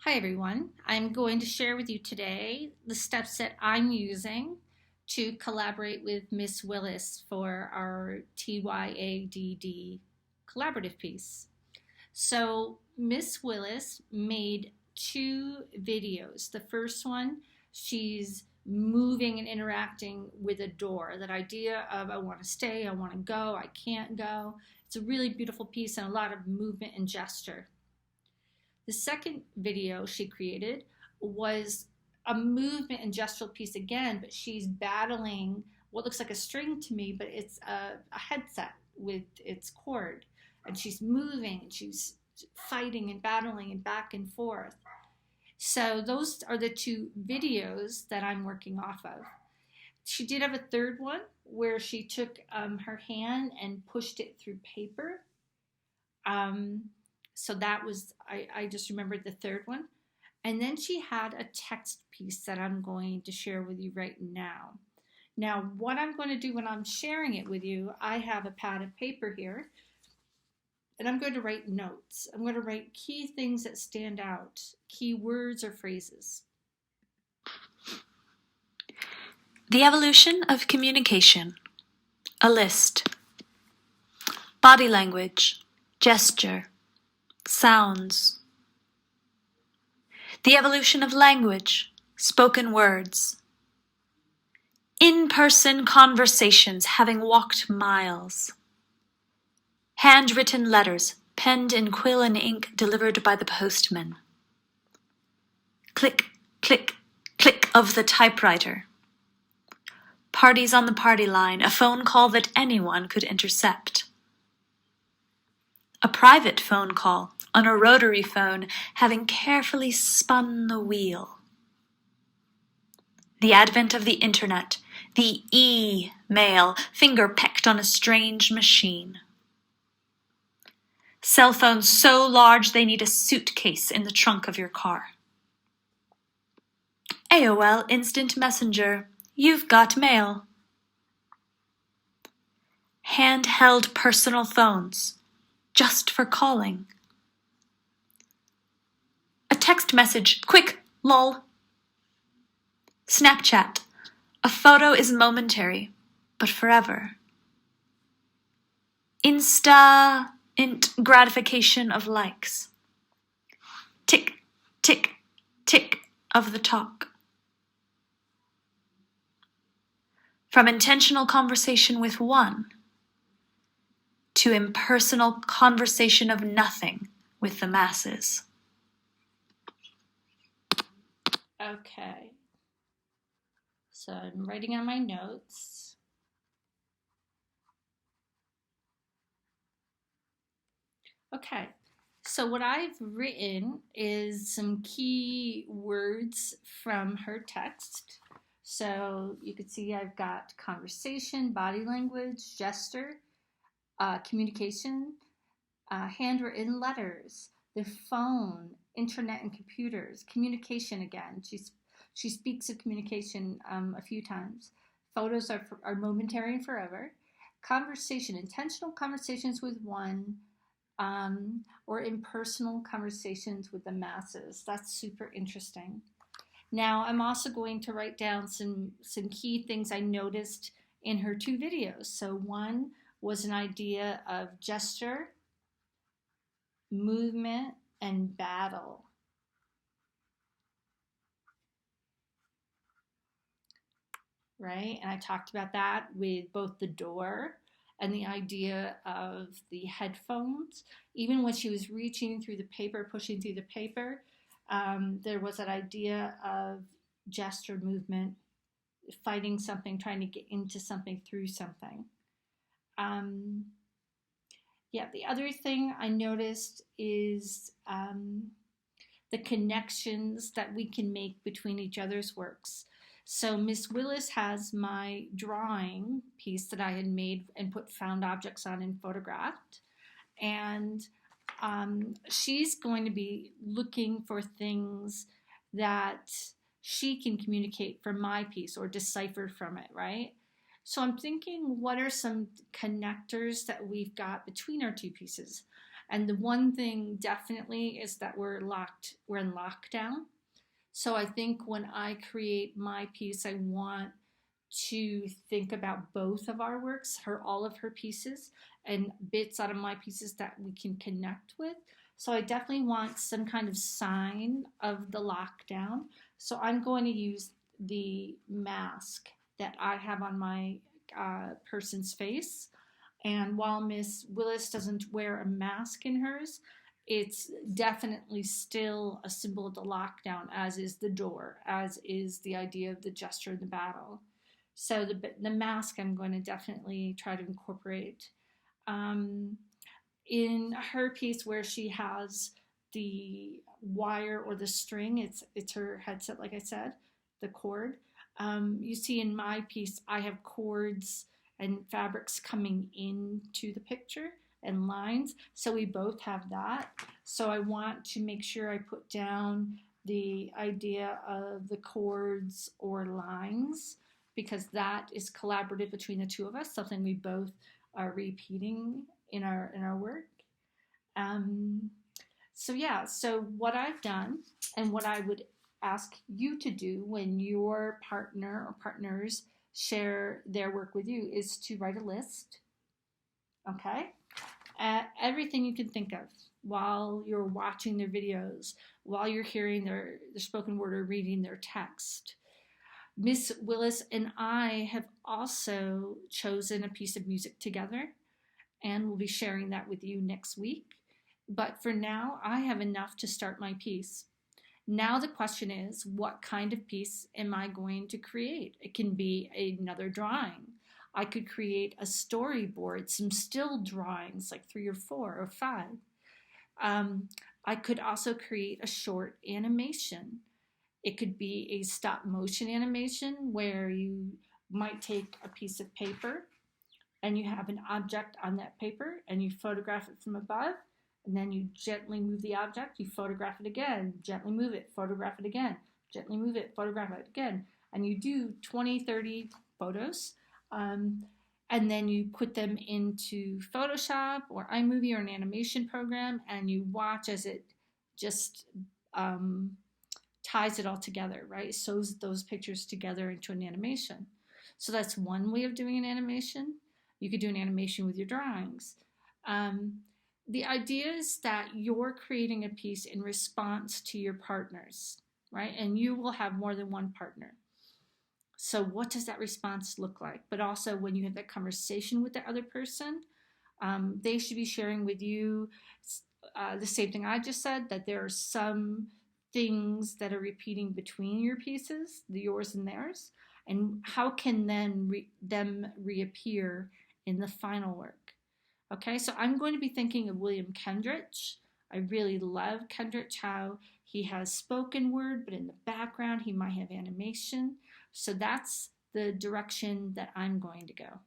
Hi everyone, I'm going to share with you today the steps that I'm using to collaborate with Miss Willis for our TYADD collaborative piece. So Miss Willis made two videos. The first one, she's moving and interacting with a door. That idea of I want to stay, I want to go, I can't go. It's a really beautiful piece and a lot of movement and gesture. The second video she created was a movement and gestural piece again, but she's battling what looks like a string to me, but it's a headset with its cord. And she's moving, and she's fighting and battling and back and forth. So those are the two videos that I'm working off of. She did have a third one where she took her hand and pushed it through paper. Um, so that was, I just remembered the third one. And then she had a text piece that I'm going to share with you right now. Now, what I'm going to do when I'm sharing it with you, I have a pad of paper here, and I'm going to write notes. I'm going to write key things that stand out, key words or phrases. The evolution of communication. A list. Body language, gesture, sounds. The evolution of language, spoken words. In-person conversations having walked miles. Handwritten letters, penned in quill and ink delivered by the postman. Click, click, click of the typewriter. Parties on the party line, a phone call that anyone could intercept. A private phone call on a rotary phone having carefully spun the wheel. The advent of the internet, the e-mail, finger-pecked on a strange machine. Cell phones so large they need a suitcase in the trunk of your car. AOL Instant Messenger, you've got mail. Handheld personal phones, just for calling. A text message, quick, lol. Snapchat, a photo is momentary, but forever. Instant gratification of likes. Tick, tick, tick of the talk. From intentional conversation with one to impersonal conversation of nothing with the masses. Okay. So I'm writing on my notes. Okay, so what I've written is some key words from her text. So you can see I've got conversation, body language, gesture, communication, handwritten letters, the phone, internet and computers, communication again. She speaks of communication a few times. Photos are momentary and forever. Conversation, intentional conversations with one, or impersonal conversations with the masses. That's super interesting. Now, I'm also going to write down some key things I noticed in her two videos. So one was an idea of gesture, movement, and battle. Right? And I talked about that with both the door and the idea of the headphones. Even when she was reaching through the paper, pushing through the paper, there was that idea of gesture, movement, fighting something, trying to get into something through something. Yeah, the other thing I noticed is the connections that we can make between each other's works. So Miss Willis has my drawing piece that I had made and put found objects on and photographed. And she's going to be looking for things that she can communicate from my piece or decipher from it, right? So I'm thinking, what are some connectors that we've got between our two pieces? And the one thing definitely is that we're in lockdown. So I think when I create my piece, I want to think about both of our works, all of her pieces, and bits out of my pieces that we can connect with. So I definitely want some kind of sign of the lockdown. So I'm going to use the mask that I have on my person's face. And while Miss Willis doesn't wear a mask in hers, it's definitely still a symbol of the lockdown, as is the door, as is the idea of the gesture in the battle. So the mask I'm going to definitely try to incorporate. Um, in her piece where she has the wire or the string, it's her headset, like I said, the cord. You see in my piece, I have cords and fabrics coming into the picture and lines. So we both have that. So I want to make sure I put down the idea of the cords or lines because that is collaborative between the two of us, something we both are repeating in our work. Um, so yeah, so what I've done and what I would ask you to do when your partner or partners share their work with you is to write a list, okay? Everything you can think of while you're watching their videos, while you're hearing their spoken word or reading their text. Miss Willis and I have also chosen a piece of music together, and we'll be sharing that with you next week. But for now, I have enough to start my piece. Now the question is, what kind of piece am I going to create? It can be another drawing. I could create a storyboard, some still drawings, like 3 or 4 or 5. I could also create a short animation. It could be a stop motion animation where you might take a piece of paper and you have an object on that paper and you photograph it from above, and then you gently move the object, you photograph it again, gently move it, photograph it again, gently move it, photograph it again, and you do 20, 30 photos, and then you put them into Photoshop or iMovie or an animation program, and you watch as it just ties it all together, right? Sews those pictures together into an animation. So that's one way of doing an animation. You could do an animation with your drawings. The idea is that you're creating a piece in response to your partners, right? And you will have more than one partner. So what does that response look like? But also when you have that conversation with the other person, they should be sharing with you the same thing I just said, that there are some things that are repeating between your pieces, yours and theirs, and how can then them reappear in the final work. Okay, so I'm going to be thinking of William Kendrich. I really love Kendrich, how he has spoken word, but in the background he might have animation. So that's the direction that I'm going to go.